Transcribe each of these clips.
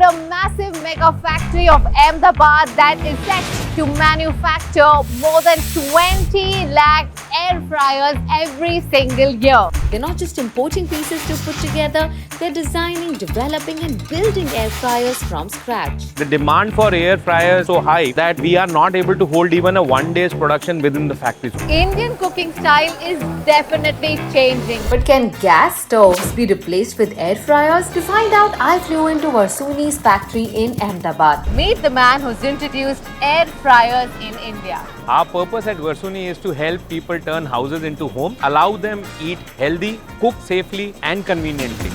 the massive mega factory of Ahmedabad that is set to manufacture more than 20 lakh air fryers every single year. They're not just importing pieces to put together, they're designing, developing and building air fryers from scratch. The demand for air fryers is so high that we are not able to hold even a one day's production within the factory. Indian cooking style is definitely changing. But can gas stoves be replaced with air fryers? To find out, I flew into Versuni's factory in Ahmedabad. Meet the man who's introduced air fryers in India. Our purpose at Versuni is to help people turn houses into homes, allow them eat healthy, cook safely and conveniently.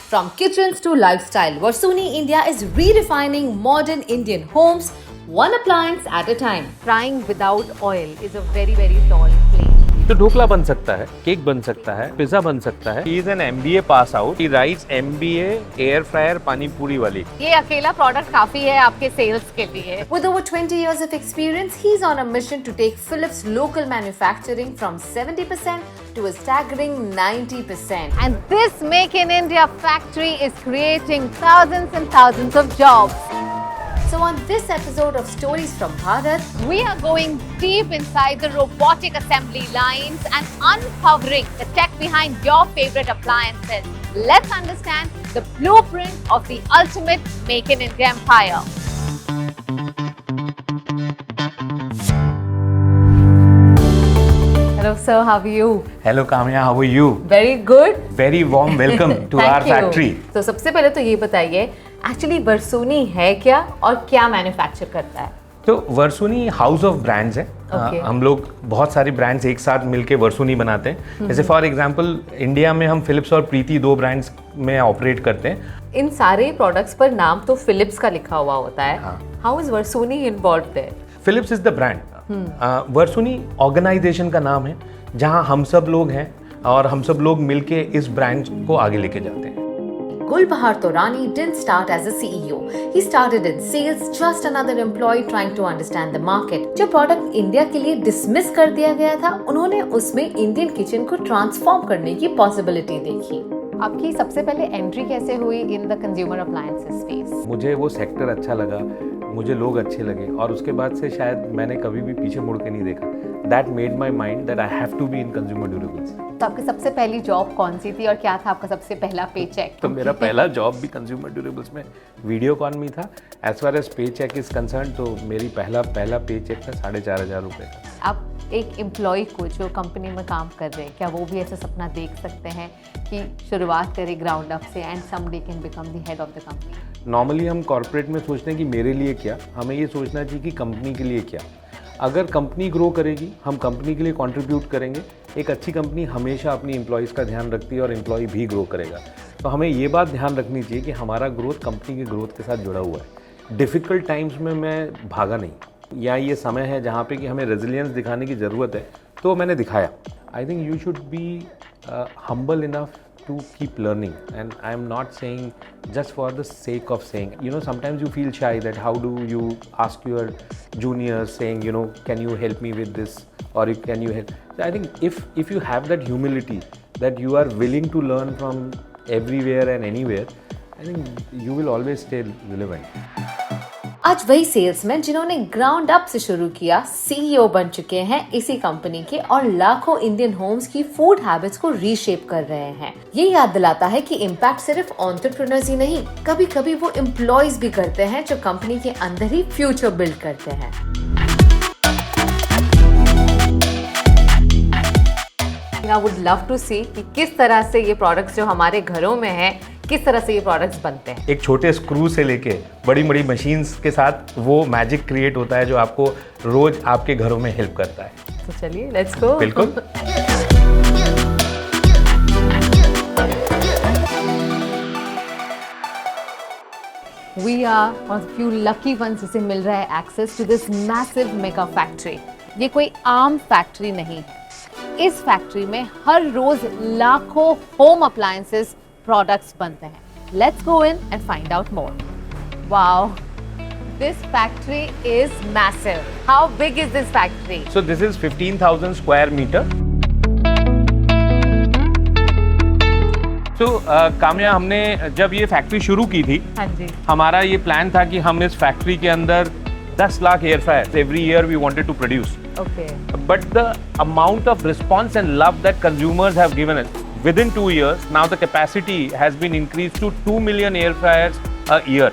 From kitchens to lifestyle, Versuni India is redefining modern Indian homes, one appliance at a time. Frying without oil is a very tall plate. तो ढोकला बन सकता है, cake बन सकता है, pizza बन सकता है. He is an MBA pass out. He writes MBA air fryer पानी पूरी वाली. ये अकेला प्रोडक्ट काफी है आपके सेल्स के लिए. With over 20 years of experience, he's on a mission to take Philips local manufacturing from 70% to a staggering 90%. And this Make in India factory is creating thousands and thousands of jobs. So on this episode of Stories from Bharat, We are going deep inside the robotic assembly lines and uncovering the tech behind your favorite appliances. Let's understand the blueprint of the ultimate Make in India empire. Hello sir, how are you? Hello Kamya, how are you? very good. Very warm welcome to Thank our you. factory. तो सबसे पहले तो ये बताइए, actually वर्सूनी है क्या और क्या मैन्युफैक्चर करता है? तो वर्सूनी हाउस ऑफ ब्रांड्स है. Okay. हम लोग बहुत सारे ब्रांड्स एक साथ मिलके वर्सूनी बनाते हैं. जैसे फॉर एग्जांपल इंडिया में हम फिलिप्स और प्रीति दो ब्रांड्स में ऑपरेट करते हैं. इन सारे प्रोडक्ट्स पर नाम तो फिलिप्स का लिखा हुआ होता है. हाँ. How is Versuni involved there? Philips is the brand. Versuni organisation का नाम है जहां हम सब लोग हैं और हम सब लोग मिलके इस ब्रांड को आगे लेके जाते हैं. Gulbahar Torani didn't start as a CEO. He started in sales, just another employee trying to understand the market. जब प्रोडक्ट इंडिया के लिए डिसमिस कर दिया गया था, उन्होंने उसमें इंडियन किचन को ट्रांसफॉर्म करने की पॉसिबिलिटी देखी. आपकी सबसे पहले एंट्री कैसे हुई in the consumer appliances space? मुझे वो सेक्टर अच्छा लगा, मुझे लोग अच्छे लगे और उसके बाद से शायद मैंने कभी भी पीछे मुड़ के नहीं देखा. That made my mind that I have to be in consumer durables. तो आपकी सबसे पहली जॉब कौन सी थी और क्या था आपका सबसे पहला पे चेक? तो मेरा पहला जॉब भी कंज्यूमर ड्यूरेबल्स में वीडियोकॉन में था. एज फार एज पे चेक इज कंसर्न तो मेरी पहला पे चेक था 4,500 रुपये का. आप एक एम्प्लॉय को जो कंपनी में काम कर रहे हैं, क्या वो भी ऐसा सपना देख सकते हैं कि शुरुआत करे ग्राउंड अप से and someday can become the head of the company? Normally हम कॉर्पोरेट में सोचते हैं कि मेरे लिए क्या, हमें ये सोचना चाहिए कि कंपनी के लिए क्या. अगर कंपनी ग्रो करेगी, हम कंपनी के लिए कंट्रीब्यूट करेंगे. एक अच्छी कंपनी हमेशा अपनी एम्प्लॉयज़ का ध्यान रखती है और एम्प्लॉय भी ग्रो करेगा. तो हमें ये बात ध्यान रखनी चाहिए कि हमारा ग्रोथ कंपनी के ग्रोथ के साथ जुड़ा हुआ है. डिफ़िकल्ट टाइम्स में मैं भागा नहीं, या ये समय है जहाँ पे कि हमें रेजिलियंस दिखाने की ज़रूरत है, तो मैंने दिखाया. I think you should be humble enough to keep learning, and I am not saying just for the sake of saying. You know, sometimes you feel shy that how do you ask your juniors saying, you know, can you help me with this, or can you help? So I think if you have that humility that you are willing to learn from everywhere and anywhere, I think you will always stay relevant. आज वही salesman जिन्होंने ground up से शुरू किया, CEO बन चुके हैं इसी कंपनी के और लाखों इंडियन होम्स की फूड हैबिट्स को रीशेप कर रहे हैं. ये याद दिलाता है कि इम्पैक्ट सिर्फ एंटरप्रेन्योर्स ही नहीं, कभी कभी वो एम्प्लॉयज भी करते हैं जो कंपनी के अंदर ही फ्यूचर बिल्ड करते हैं. I would love to see कि किस तरह से ये प्रोडक्ट्स जो हमारे घरों में हैं, किस तरह से ये प्रोडक्ट्स बनते हैं. एक छोटे स्क्रू से लेके बड़ी बड़ी मशीन्स के साथ वो मैजिक क्रिएट होता है जो आपको रोज आपके घरों में हेल्प करता है. तो चलिए लेट्स गो. बिल्कुल. We are one of the few lucky ones जिसे मिल रहा है access to this massive mega factory. ये कोई आम फैक्ट्री नहीं है. इस फैक्ट्री में हर रोज लाखों होम अप्लायंसेस प्रोडक्ट्स बनते हैं. Let's go in and find out more. Wow, this factory is massive. How big is this factory? So this is 15,000 square meter. तो काम्या, हमने जब ये फैक्ट्री शुरू की थी, हाँ जी, हमारा ये प्लान था कि हम इस फैक्ट्री के अंदर 10 lakh air fryer every year we wanted to produce. Okay, But the amount of response and love that consumers have given us within 2 years, now the capacity has been increased to 2 million air fryers a year.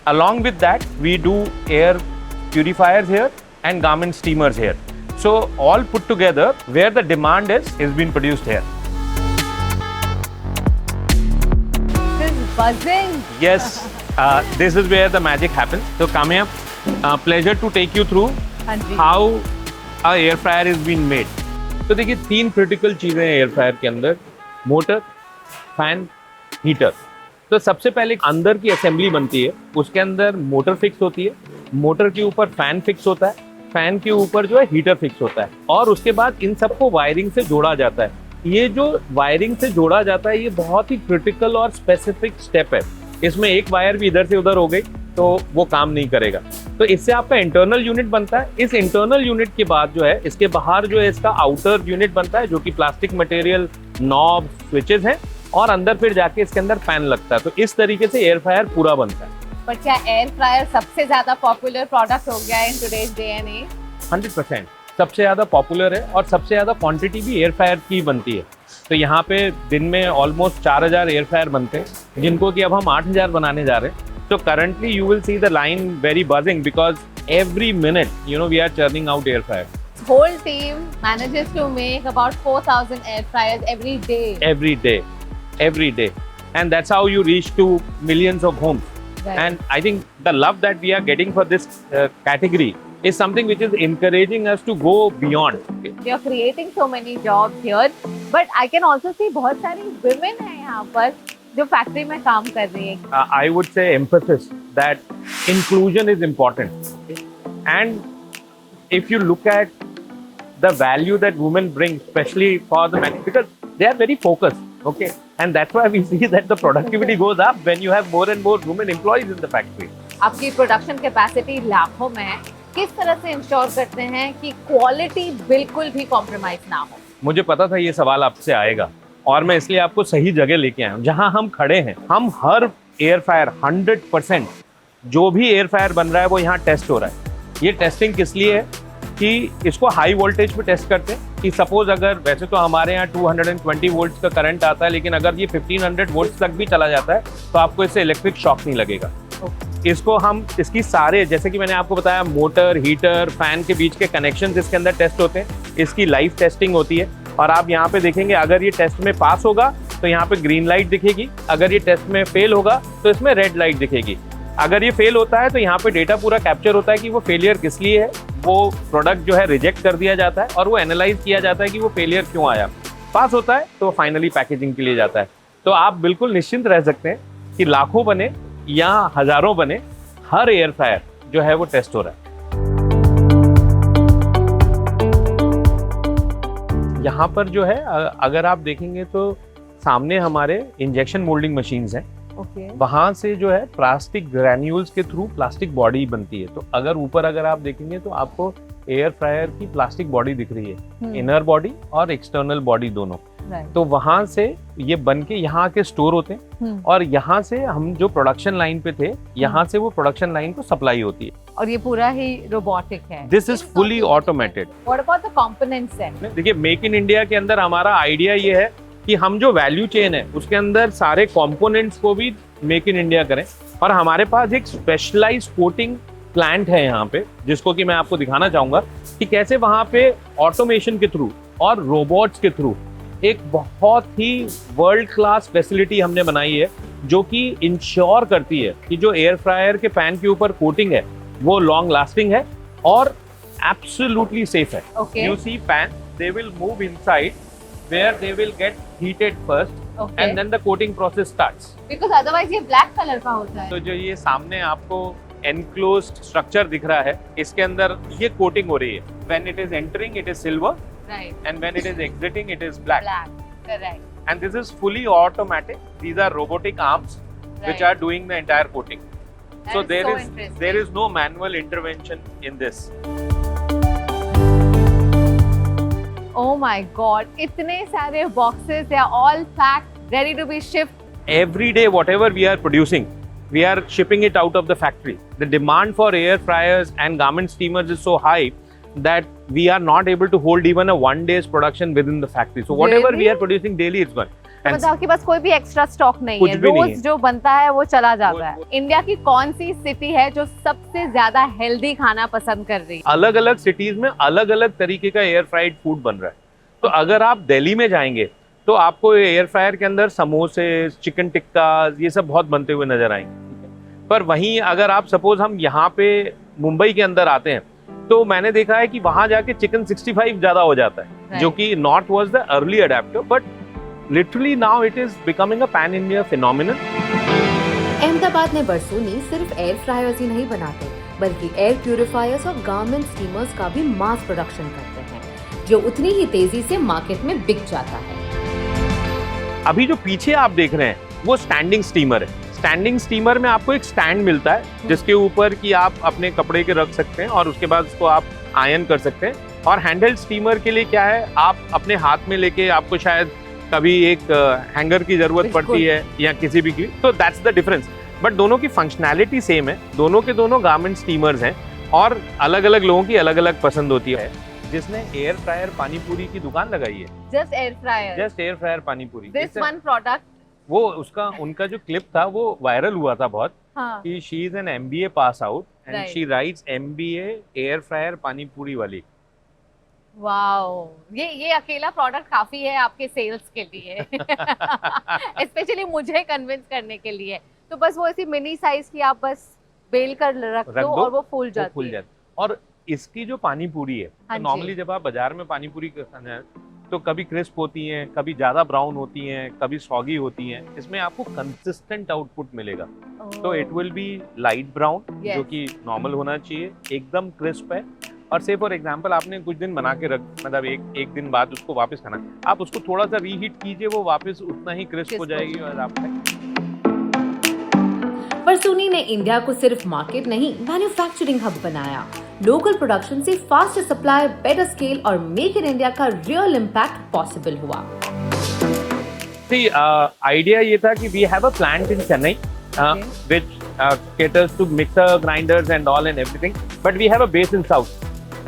Along with that, we do air purifiers here and garment steamers here. So all put together, where the demand is being produced here. this is buzzing. Yes, this is where the magic happens. So Kamya, pleasure to take you through हाँ जी, how a air fryer is being made. तो देखिए 3 critical चीजें हैं air fryer के अंदर, motor, fan, heater. तो सबसे पहले अंदर की असेंबली बनती है, उसके अंदर मोटर फिक्स होती है, मोटर के ऊपर फैन फिक्स होता है, फैन के ऊपर जो है हीटर फिक्स होता है, और उसके बाद इन सबको वायरिंग से जोड़ा जाता है. ये जो वायरिंग से जोड़ा जाता है ये बहुत ही क्रिटिकल और स्पेसिफिक स्टेप है. इसमें एक वायर भी इधर से उधर हो गई तो वो काम नहीं करेगा. तो इससे आपका इंटरनल यूनिट बनता है. इस इंटरनल यूनिट के बाद जो है इसके बाहर जो है इसका आउटर यूनिट बनता है, जो कि प्लास्टिक मटेरियल, नॉब, स्विचेस हैं, और अंदर फिर जाके इसके अंदर फैन लगता है. तो इस तरीके से एयर फ्रायर पूरा बनता है. पर क्या एयर फ्रायर सबसे ज्यादा पॉपुलर प्रोडक्ट हो गया है in today's day and age? 100% सबसे ज़्यादा पॉपुलर है, और सबसे ज़्यादा क्वांटिटी भी एयर फ्रायर की बनती है. तो यहाँ पे दिन में ऑलमोस्ट 4000 एयर फ्रायर बनते हैं, जिनको कि अब हम 8000 बनाने जा रहे हैं. So currently you will see the line very buzzing because every minute, we are churning out air fryer. Whole team manages to make about 4,000 air fryers every day. Every day. And that's how you reach to millions of homes. Right. And I think the love that we are getting for this category is something which is encouraging us to go beyond. We are creating so many jobs here, but I can also see बहुत सारी women हैं यहाँ पर जो factory में काम कर रही है. I would say emphasis that inclusion is important. And if you look at the value that women bring, especially for the men, because they are very focused, okay? And that's why we see that the productivity goes up when you have more and more women employees in the factory. आपकी production capacity लाखों में है, किस तरह से ensure करते हैं कि क्वालिटी बिल्कुल भी कॉम्प्रोमाइज ना हो? मुझे पता था ये सवाल आपसे आएगा, और मैं इसलिए आपको सही जगह लेके आया हूँ. जहाँ हम खड़े हैं, हम हर एयर फ्रायर 100% जो भी एयर फ्रायर बन रहा है वो यहाँ टेस्ट हो रहा है. ये टेस्टिंग किस लिए है कि इसको हाई वोल्टेज पे टेस्ट करते हैं कि सपोज अगर, वैसे तो हमारे यहाँ 220 वोल्ट्स का करंट आता है, लेकिन अगर ये 1500 वोल्ट्स तक भी चला जाता है तो आपको इससे इलेक्ट्रिक शॉक नहीं लगेगा. इसको हम इसकी सारे, जैसे कि मैंने आपको बताया, मोटर, हीटर, फैन के बीच के कनेक्शंस इसके अंदर टेस्ट होते हैं. इसकी लाइव टेस्टिंग होती है, और आप यहाँ पे देखेंगे अगर ये टेस्ट में पास होगा तो यहाँ पे ग्रीन लाइट दिखेगी, अगर ये टेस्ट में फेल होगा तो इसमें रेड लाइट दिखेगी. अगर ये फेल होता है तो यहाँ पे डेटा पूरा कैप्चर होता है कि वो फेलियर किस लिए है, वो प्रोडक्ट जो है रिजेक्ट कर दिया जाता है, और वो एनालाइज किया जाता है कि वो फेलियर क्यों आया. पास होता है तो फाइनली पैकेजिंग के लिए जाता है. तो आप बिल्कुल निश्चिंत रह सकते हैं कि लाखों बने या हजारों बने, हर एयर फ्रायर जो है वो टेस्ट हो रहा है. यहाँ पर जो है अगर आप देखेंगे तो सामने हमारे इंजेक्शन मोल्डिंग मशीन्स हैं. Okay. वहाँ से जो है प्लास्टिक ग्रैन्यूल्स के थ्रू प्लास्टिक बॉडी बनती है. तो अगर ऊपर अगर आप देखेंगे तो आपको एयर फ्रायर की प्लास्टिक बॉडी दिख रही है, इनर बॉडी और एक्सटर्नल बॉडी दोनों. Right. तो वहाँ से ये बन के यहाँ के स्टोर होते हैं, और यहाँ से हम जो प्रोडक्शन लाइन पे थे, यहाँ से वो प्रोडक्शन लाइन को सप्लाई होती है. और ये पूरा ही रोबोटिक है. This is fully automated. What about the components then? देखिए, मेक इन इंडिया के अंदर हमारा आइडिया ये है कि हम जो वैल्यू चेन है उसके अंदर सारे कंपोनेंट्स को भी मेक इन इंडिया करें. और हमारे पास एक स्पेशलाइज कोटिंग प्लांट है यहाँ पे, जिसको कि मैं आपको दिखाना चाहूंगा कि कैसे वहाँ पे ऑटोमेशन के थ्रू और रोबोट्स के थ्रू एक बहुत ही वर्ल्ड क्लास फैसिलिटी हमने बनाई है, जो कि इंश्योर करती है कि जो एयर फ्रायर के पैन के ऊपर कोटिंग है वो लॉन्ग लास्टिंग है और एब्सोल्युटली सेफ है. Okay. You see pan, they will move inside where they will get heated first, Okay. and then the coating process starts. Because otherwise ये black colour का होता है. तो जो ये सामने आपको enclosed structure दिख रहा है, इसके अंदर ये कोटिंग हो रही है. When it is entering, it is silver, Right. and when it is exiting, it is black. Black. Correct. And this is fully automatic. These are robotic arms which Right. are doing the entire coating. That So is there so is interesting. there is no manual intervention in this. Oh my God! इतने सारे boxes, they are all packed ready to be shipped. Every day, whatever we are producing, we are shipping it out of the factory. The demand for air fryers and garment steamers is so high that we are not able to hold even a 1 day's production within the factory. So whatever Really? we are producing daily, it's gone. तो मतलब आपके पास कोई भी extra stock नहीं कुछ है, भी नहीं रोज है। जो बनता है वो चला जाता है। इंडिया की कौन सी सिटी है जो सबसे ज्यादा हेल्दी खाना पसंद कर रही है? अलग अलग सिटीज में अलग अलग तरीके का एयर फ्राइड फूड बन रहा है। तो अगर आप दिल्ली में जाएंगे तो आपको एयर फ्रायर के अंदर समोसे, चिकन टिक्का, ये सब बहुत बनते हुए नजर आएंगे। पर वहीं अगर आप सपोज हम यहाँ पे मुंबई के अंदर आते हैं तो मैंने देखा है कि वहां जाके चिकन 65 ज्यादा हो जाता है, जो कि north was the early adapter, but literally now it is becoming a pan India phenomenon. Ahmedabad में बरसूनी सिर्फ एयर फ्रायर्स ही नहीं बनाते, बल्कि एयर प्यूरिफायर्स और गारमेंट स्टीमर्स का भी मास प्रोडक्शन करते हैं, जो उतनी ही तेजी से मार्केट में बिक जाता है। अभी जो पीछे आप देख रहे हैं वो स्टैंडिंग स्टीमर है। स्टैंडिंग स्टीमर में आपको एक स्टैंड मिलता है जिसके ऊपर कि आप अपने कपड़े के रख सकते हैं और उसके बाद उसको आप आयरन कर सकते हैं। और हैंडल्ड स्टीमर के लिए क्या है, आप अपने हाथ में लेके, आपको शायद कभी एक हैंगर की जरूरत पड़ती है या किसी भी की, तो दैट्स द डिफरेंस। बट दोनों की फंक्शनैलिटी सेम है, दोनों के दोनों गारमेंट स्टीमर्स हैं और अलग अलग लोगों की अलग अलग पसंद होती है। जिसने एयर फ्रायर पानी पूरी की दुकान लगाई है, just air fryer, just air fryer पानी पूरी, दिस वन प्रोडक्ट, वो उसका उनका जो क्लिप था वो वायरल हुआ था बहुत, हाँ, कि she is an MBA pass out and Right. She writes MBA air fryer पानी पूरी वाली। वाओ, ये अकेला प्रोडक्ट काफी है आपके सेल्स के लिए, स्पेशली मुझे कन्विंस करने के लिए। तो बस वो ऐसी मिनी साइज की आप बस बेल कर रख दो और वो फूल जाती है। और इसकी जो पानी पूरी है, हाँ तो जी। नॉर्मली जब आप बाजार में पानी पूरी खाना है तो कभी क्रिस्प होती हैं, कभी ज्यादा ब्राउन होती हैं, कभी सॉगी होती हैं। इसमें आपको कंसिस्टेंट आउटपुट मिलेगा। तो it will be light brown, Yes. जो कि नॉर्मल होना चाहिए, एकदम क्रिस्प है। और से फॉर एग्जांपल आपने कुछ दिन बना के रख, मतलब एक दिन बाद उसको वापस खाना, आप उसको थोड़ा सा रीहीट कीजिए, वो वापस उतना ही क्रिस्प हो जाएगी और आप बरसूनी ने इंडिया को सिर्फ मार्केट नहीं, मैन्युफैक्चरिंग हब बनाया। लोकल प्रोडक्शन से फास्ट सप्लाई, बेटर स्केल और मेक इन इंडिया का रियल इम्पैक्ट पॉसिबल हुआ। आइडिया ये था कि we have a plant in Chennai which caters to mixer grinders and all and everything, but we have a base in south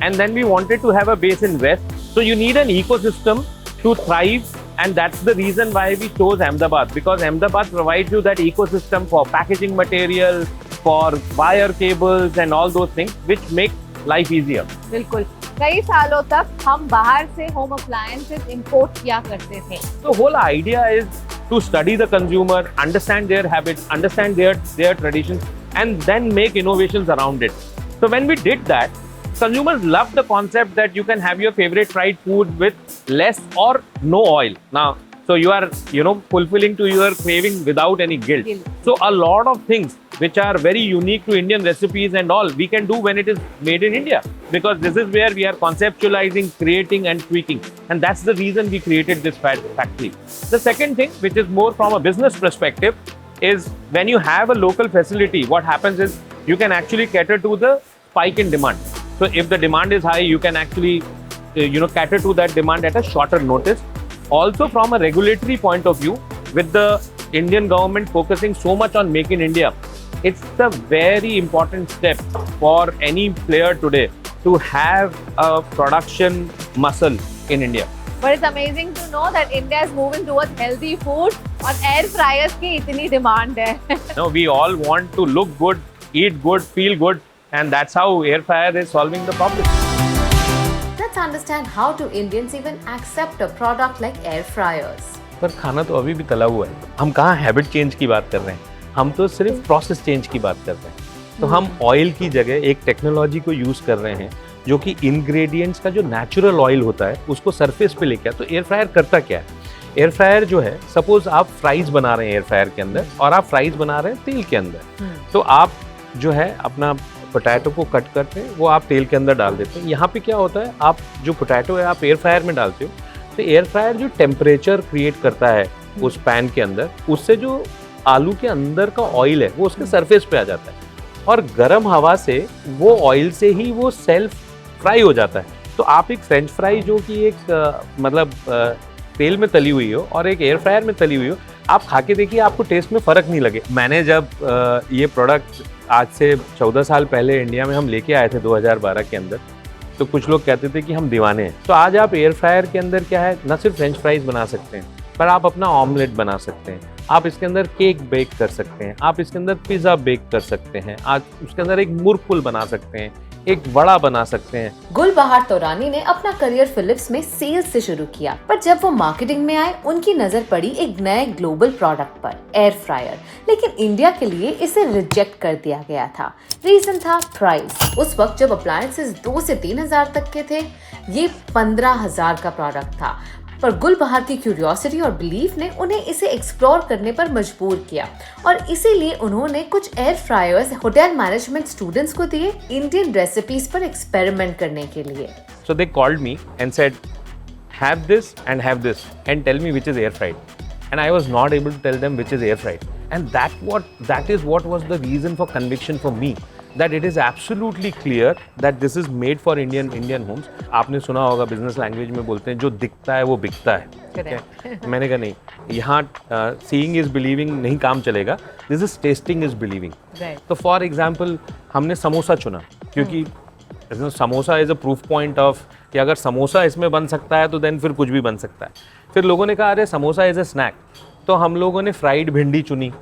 and then we wanted to have a base in west, so you need an ecosystem to thrive, and that's the reason why we chose Ahmedabad, because Ahmedabad provides you that ecosystem for packaging material, for wire cables and all those things which make life easier. बिल्कुल, कई सालों तक हम बाहर से home appliances import किया करते थे। The whole idea is to study the consumer, understand their habits, understand their traditions, and then make innovations around it. So when we did that, consumers love the concept that you can have your favorite fried food with less or no oil. Now, so you are, fulfilling to your craving without any guilt. So a lot of things which are very unique to Indian recipes and all, we can do when it is made in India, because this is where we are conceptualizing, creating and tweaking, and that's the reason we created this factory. The second thing, which is more from a business perspective, is when you have a local facility, what happens is you can actually cater to the spike in demand. So if the demand is high, you can actually cater to that demand at a shorter notice. Also from a regulatory point of view, with the Indian government focusing so much on Make in India, it's a very important step for any player today to have a production muscle in India. But it's amazing to know that India is moving towards healthy food और air fryers की इतनी demand है। No, we all want to look good, eat good, feel good, and that's how air fryer is solving the problem. Let's understand how do Indians even accept a product like air fryers. पर खाना तो अभी भी तला हुआ है। हम कहाँ हैबिट चेंज की बात कर रहे हैं, हम तो सिर्फ प्रोसेस चेंज की बात कर रहे हैं। तो हम ऑयल की जगह एक टेक्नोलॉजी को यूज कर रहे हैं जो कि इंग्रेडिएंट्स का जो नेचुरल ऑयल होता है उसको सरफेस पे लेके। तो एयर फ्रायर करता क्या है, एयर फ्रायर जो है, सपोज आप फ्राइज बना रहे हैं एयर फ्रायर के अंदर और आप फ्राइज बना रहे हैं तेल के अंदर, तो आप जो है अपना पोटैटो को कट करते हैं, वो आप तेल के अंदर डाल देते हैं। यहाँ पे क्या होता है, आप जो पोटैटो है आप एयर फ्रायर में डालते हो, तो एयर फ्रायर जो टेम्परेचर क्रिएट करता है उस पैन के अंदर, उससे जो आलू के अंदर का ऑयल है वो उसके सरफेस पे आ जाता है और गर्म हवा से वो ऑयल से ही वो सेल्फ फ्राई हो जाता है। तो आप एक फ्रेंच फ्राई जो कि एक तेल में तली हुई हो और एक एयर फ्रायर में तली हुई हो, आप खा के देखिए, आपको टेस्ट में फ़र्क नहीं लगे। मैंने जब ये प्रोडक्ट आज से 14 साल पहले इंडिया में हम लेके आए थे 2012 के अंदर, तो कुछ लोग कहते थे कि हम दीवाने हैं। तो आज आप एयर फ्रायर के अंदर क्या है, ना सिर्फ फ्रेंच फ्राइज बना सकते हैं, पर आप अपना ऑमलेट बना सकते हैं, आप इसके अंदर केक बेक कर सकते हैं, आप इसके अंदर पिज़्ज़ा बेक कर सकते हैं, आज उसके अंदर एक मुरकुल बना सकते हैं, एक वड़ा बना सकते हैं। गुलबहार तौरानी ने अपना करियर फिलिप्स में सेल्स से शुरू किया, पर जब वो मार्केटिंग में आए उनकी नजर पड़ी एक नए ग्लोबल प्रोडक्ट पर, एयर फ्रायर। लेकिन इंडिया के लिए इसे रिजेक्ट कर दिया गया था। रीजन था प्राइस। उस वक्त जब अप्लायंसेस 2 से 3 हजार तक के थे, ये 15,000 का प्रोडक्ट था। पर गुलबहार की क्यूरियोसिटी और बिलीफ ने उन्हें इसे एक्सप्लोर करने पर मजबूर किया, और इसीलिए उन्होंने कुछ air fryers hotel management students को दिए इंडियन रेसिपीज पर एक्सपेरिमेंट करने के लिए। So they called me and said, have this and tell me which is air fried. And I was not able to tell them which is air fried. And that is what was the reason for conviction for me, that it is absolutely clear that this is made for Indian homes. आपने सुना होगा business language में बोलते हैं जो दिखता है वो बिकता है। Correct. मैंने कहा नहीं, यहाँ सीइंग इज बिलीविंग नहीं काम चलेगा, this is testing is believing. Right. तो फॉर एग्जाम्पल हमने समोसा चुना, क्योंकि samosa is a proof point of कि अगर समोसा इसमें बन सकता है तो देन फिर कुछ भी बन सकता है। फिर लोगों ने कहा अरे समोसा इज अ स्नैक, तो हम लोगों ने फ्राइड भिंडी चुनी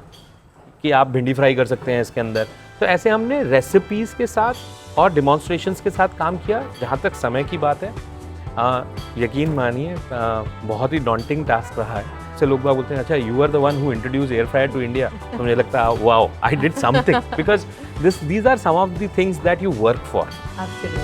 कि आप भिंडी फ्राई कर सकते हैं इसके अंदर। तो ऐसे हमने रेसिपीज़ के साथ और डिमॉन्स्ट्रेशंस के साथ काम किया। जहाँ तक समय की बात है, यकीन मानिए बहुत ही डॉन्टिंग टास्क रहा है। से लोग बाग बोलते हैं अच्छा you are the one who introduce air fryer to India, तो मुझे लगता है wow I did something, because these are some of the things that you work for. Absolutely.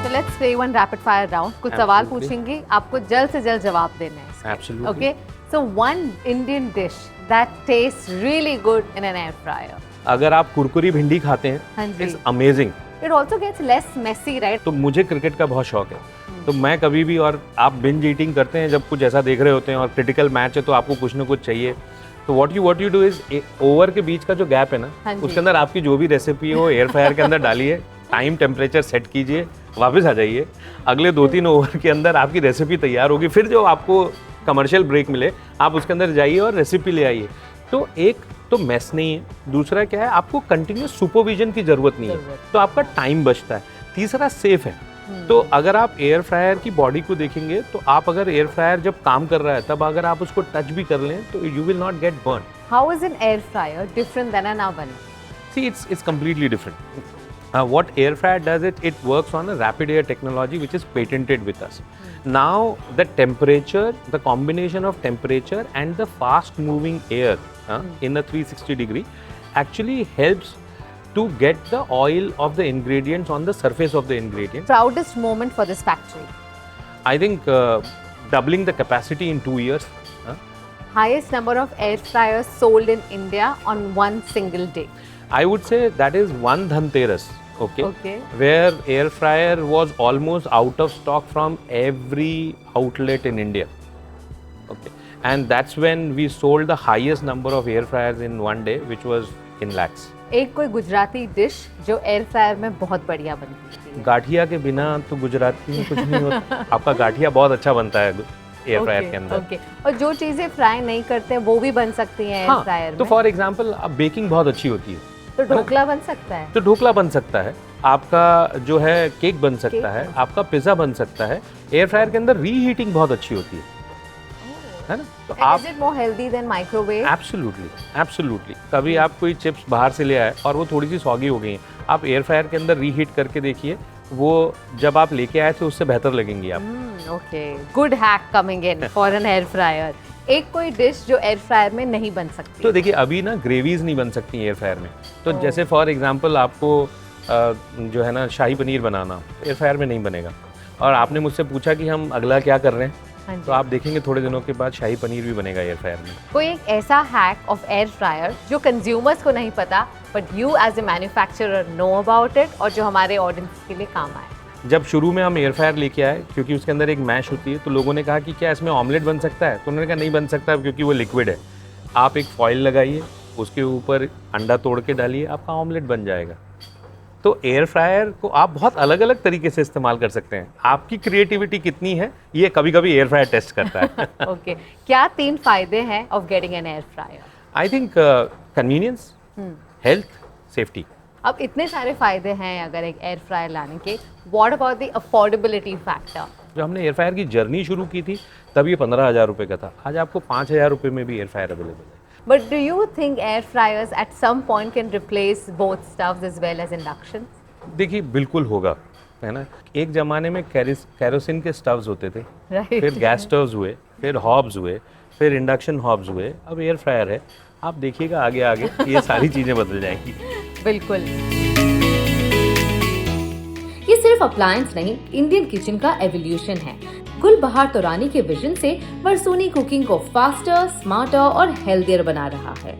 So let's play one rapid fire round. कुछ सवाल Absolutely. पूछेंगे, आपको जल्द से जल्द जवाब देना है। Absolutely. Okay. So one Indian dish that tastes really good in an air fryer. अगर आप कुरकुरी भिंडी खाते हाँ हैं, जी। It's amazing. It also gets less messy, right? तो मुझे क्रिकेट का बहुत शौक है, तो मैं कभी भी, और आप बिंज ईटिंग करते हैं जब कुछ ऐसा देख रहे होते हैं और क्रिटिकल मैच है तो आपको कुछ ना कुछ चाहिए, तो what you do is over के बीच का जो गैप है ना, हाँ जी। उसके अंदर आपकी जो भी रेसिपी हो एयर फ्रायर के अंदर डालिए, टाइम टेम्परेचर सेट कीजिए, वापस आ जाइए, अगले 2-3 ओवर के अंदर आपकी रेसिपी तैयार होगी। फिर जो आपको कमर्शियल ब्रेक मिले आप उसके अंदर जाइए और रेसिपी ले आइए। तो एक तो मैस नहीं है, दूसरा क्या है आपको कंटिन्यूस सुपरविजन की जरूरत नहीं है, तो आपका टाइम बचता है, तीसरा सेफ है। तो अगर आप एयर फ्रायर की बॉडी को देखेंगे तो आप अगर एयर फ्रायर जब काम कर रहा है तब अगर आप उसको टच भी कर लें तो you will not gate burn. How is an air fryer different than an oven? See, it's completely different. What air fryer does, it works on a rapid air technology which is patented with us. Now the temperature, the combination of temperature and the fast moving air in a 360 degree actually helps to get the oil of the ingredients on the surface of the ingredients. Proudest moment for this factory? I think doubling the capacity in 2 years. Highest number of air fryers sold in India on one single day? I would say that is one Dhanteras, okay? Okay. Where air fryer was almost out of stock from every outlet in India, okay? And that's when we sold the highest number of air fryers in one day, which was in lakhs. एक कोई Gujarati dish जो air fryer में बहुत बढ़िया बनती है? गाठिया के बिना तो गुजराती में कुछ नहीं होता। आपका गाठिया बहुत अच्छा बनता है एयर फ्रायर के अंदर। ओके। और जो चीजें फ्राई नहीं करते वो भी बन सकती हैं एयर फ्रायर हाँ, में? तो फॉर एग्जांपल अब बेकिंग बहुत अच्छी होती है, तो ढोकला बन सकता है? तो ढोकला बन सकता है, आपका जो है केक बन सकता है, आपका पिज्ज़ा बन सकता है। एयर फ्रायर के अंदर रीहीटिंग बहुत अच्छी होती है ना? तो आप Is it more healthy than microwave? Absolutely कभी आप कोई चिप्स बाहर से ले आए और वो थोड़ी सी सॉगी हो गई हैं, आप एयर फ्रायर के अंदर रीहीट करके देखिए, वो जब आप लेके आए थे उससे बेहतर लगेंगी आप। Okay, good hack coming in for an air fryer. एक कोई डिश जो एयर फ्रायर में नहीं बन सकती? तो देखिए अभी ना ग्रेवीज नहीं बन सकती एयर फ्रायर में, तो जैसे फॉर एग्जांपल आपको जो है ना शाही पनीर बनाना एयर फ्रायर में नहीं बनेगा, और आपने मुझसे पूछा कि हम अगला क्या कर रहे हैं, हाँ जी। तो आप देखेंगे थोड़े दिनों के बाद शाही पनीर भी बनेगा एयर फ्रायर में। कोई एक ऐसा हैक ऑफ एयर फ्रायर जो कंज्यूमर्स को नहीं पता but you as a manufacturer know about it, और जो हमारे ऑडियंस के लिए काम आए? जब शुरू में हम एयर फ्रायर लेके आए, क्योंकि उसके अंदर एक मैश होती है, तो लोगों ने कहा कि क्या इसमें ऑमलेट बन सकता है, तो उन्होंने कहा नहीं बन सकता क्योंकि वो लिक्विड है। आप एक फॉइल लगाइए, उसके ऊपर अंडा तोड़ के डालिए, आपका ऑमलेट बन जाएगा। तो एयर फ्रायर को आप बहुत अलग अलग तरीके से इस्तेमाल कर सकते हैं। आपकी क्रिएटिविटी कितनी है ये कभी कभी एयर फ्रायर टेस्ट करता है। ओके, क्या 3 फायदे हैं of getting an air fryer? I think convenience, health, safety. अब इतने सारे फायदे हैं अगर एक एयर फ्रायर लाने के, what about the affordability factor? जब हमने एयर फ्रायर की जर्नी शुरू की थी तब ये 15,000 रुपये का था, आज आपको 5,000 रुपये में भी एयर फ्रायर अवेलेबल है। But do you think air fryers at some point can replace both stoves as well as induction? देखिए बिल्कुल होगा, है ना। एक ज़माने में कैरोसिन के स्टव्स होते थे, Right. फिर गैस स्टव्स हुए, फिर हॉब्स हुए, फिर इंडक्शन हॉब्स हुए, अब एयर फ्रायर है। आप देखिएगा आगे आगे ये सारी चीज़ें बदल जाएंगी। बिल्कुल। ये सिर्फ अप्लायंस नहीं, इंडियन किचन का एवोल्यूशन है। गुलबहार तोरानी के विजन से वर्सूनी कुकिंग को फास्टर, स्मार्टर और हेल्दियर बना रहा है।